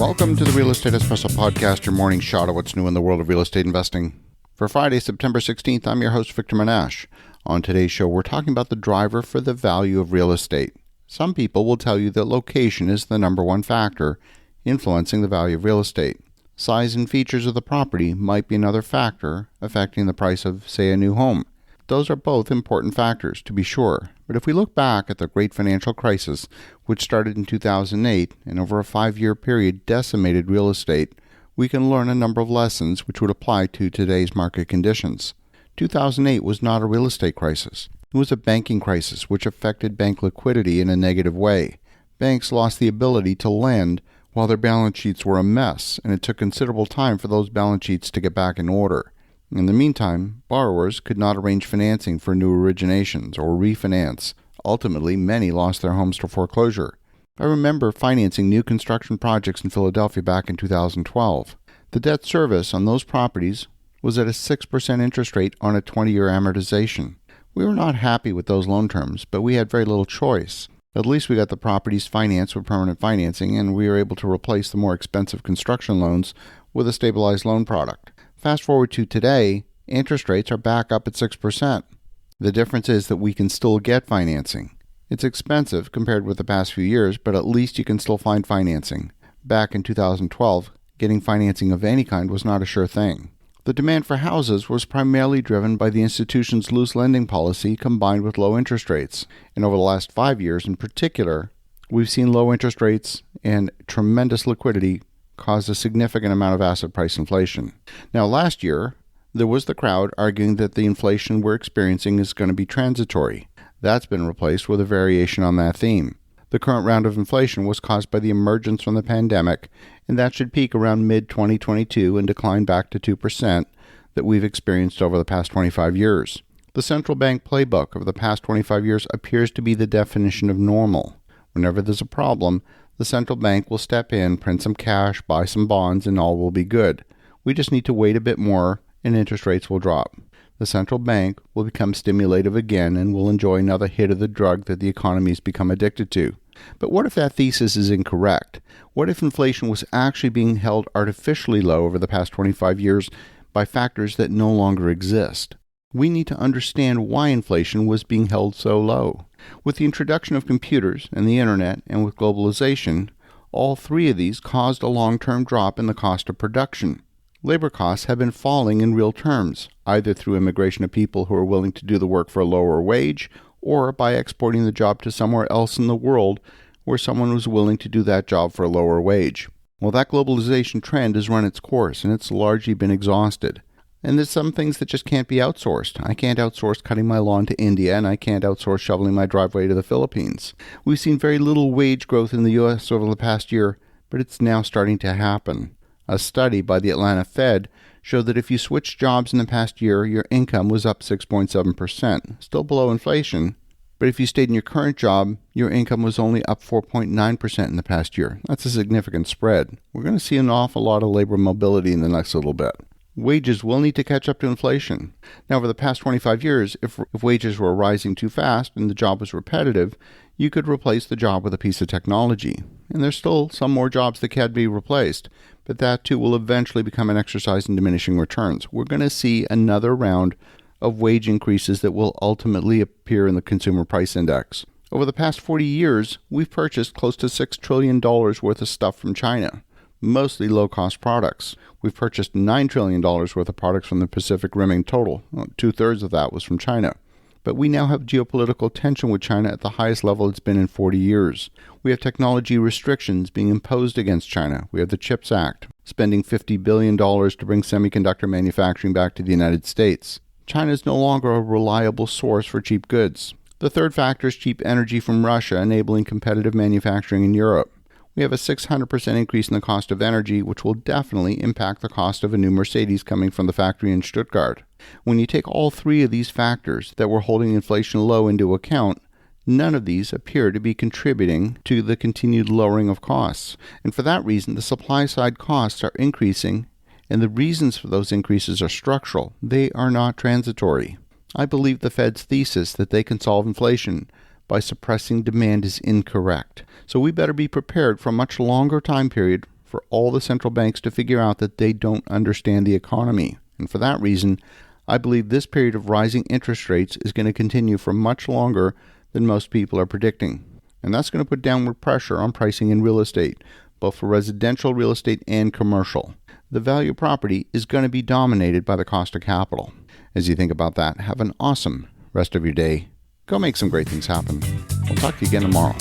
Welcome to the Real Estate Espresso Podcast, your morning shot of what's new in the world of real estate investing. For Friday, September 16th, I'm your host, Victor Menashe. On today's show, we're talking about the driver for the value of real estate. Some people will tell you that location is the number one factor influencing the value of real estate. Size and features of the property might be another factor affecting the price of, say, a new home. Those are both important factors, to be sure. But if we look back at the great financial crisis, which started in 2008 and over a 5-year period decimated real estate, we can learn a number of lessons which would apply to today's market conditions. 2008 was not a real estate crisis. It was a banking crisis which affected bank liquidity in a negative way. Banks lost the ability to lend while their balance sheets were a mess, and it took considerable time for those balance sheets to get back in order. In the meantime, borrowers could not arrange financing for new originations or refinance. Ultimately, many lost their homes to foreclosure. I remember financing new construction projects in Philadelphia back in 2012. The debt service on those properties was at a 6% interest rate on a 20-year amortization. We were not happy with those loan terms, but we had very little choice. At least we got the properties financed with permanent financing, and we were able to replace the more expensive construction loans with a stabilized loan product. Fast forward to today, interest rates are back up at 6%. The difference is that we can still get financing. It's expensive compared with the past few years, but at least you can still find financing. Back in 2012, getting financing of any kind was not a sure thing. The demand for houses was primarily driven by the institution's loose lending policy combined with low interest rates. And over the last 5 years in particular, we've seen low interest rates and tremendous liquidity cause a significant amount of asset price inflation. Now, last year, there was the crowd arguing that the inflation we're experiencing is going to be transitory. That's been replaced with a variation on that theme. The current round of inflation was caused by the emergence from the pandemic, and that should peak around mid-2022 and decline back to 2% that we've experienced over the past 25 years. The central bank playbook of the past 25 years appears to be the definition of normal. Whenever there's a problem, the central bank will step in, print some cash, buy some bonds, and all will be good. We just need to wait a bit more, and interest rates will drop. The central bank will become stimulative again and will enjoy another hit of the drug that the economy has become addicted to. But what if that thesis is incorrect? What if inflation was actually being held artificially low over the past 25 years by factors that no longer exist? We need to understand why inflation was being held so low. With the introduction of computers and the internet and with globalization, all three of these caused a long-term drop in the cost of production. Labor costs have been falling in real terms, either through immigration of people who are willing to do the work for a lower wage, or by exporting the job to somewhere else in the world where someone was willing to do that job for a lower wage. Well, that globalization trend has run its course, and it's largely been exhausted. And there's some things that just can't be outsourced. I can't outsource cutting my lawn to India, and I can't outsource shoveling my driveway to the Philippines. We've seen very little wage growth in the U.S. over the past year, but it's now starting to happen. A study by the Atlanta Fed showed that if you switched jobs in the past year, your income was up 6.7%, still below inflation. But if you stayed in your current job, your income was only up 4.9% in the past year. That's a significant spread. We're going to see an awful lot of labor mobility in the next little bit. Wages will need to catch up to inflation. Now, over the past 25 years, if wages were rising too fast and the job was repetitive, you could replace the job with a piece of technology. And there's still some more jobs that can be replaced, but that too will eventually become an exercise in diminishing returns. We're going to see another round of wage increases that will ultimately appear in the consumer price index. Over the past 40 years, we've purchased close to $6 trillion worth of stuff from China, mostly low-cost products. We've purchased $9 trillion worth of products from the Pacific Rim in total. Two-thirds of that was from China. But we now have geopolitical tension with China at the highest level it's been in 40 years. We have technology restrictions being imposed against China. We have the CHIPS Act, spending $50 billion to bring semiconductor manufacturing back to the United States. China is no longer a reliable source for cheap goods. The third factor is cheap energy from Russia, enabling competitive manufacturing in Europe. We have a 600% increase in the cost of energy, which will definitely impact the cost of a new Mercedes coming from the factory in Stuttgart. When you take all three of these factors that were holding inflation low into account, none of these appear to be contributing to the continued lowering of costs. And for that reason, the supply side costs are increasing, and the reasons for those increases are structural. They are not transitory. I believe the Fed's thesis that they can solve inflation by suppressing demand is incorrect. So we better be prepared for a much longer time period for all the central banks to figure out that they don't understand the economy. And for that reason, I believe this period of rising interest rates is going to continue for much longer than most people are predicting. And that's going to put downward pressure on pricing in real estate, both for residential real estate and commercial. The value of property is going to be dominated by the cost of capital. As you think about that, have an awesome rest of your day. Go make some great things happen. We'll talk to you again tomorrow.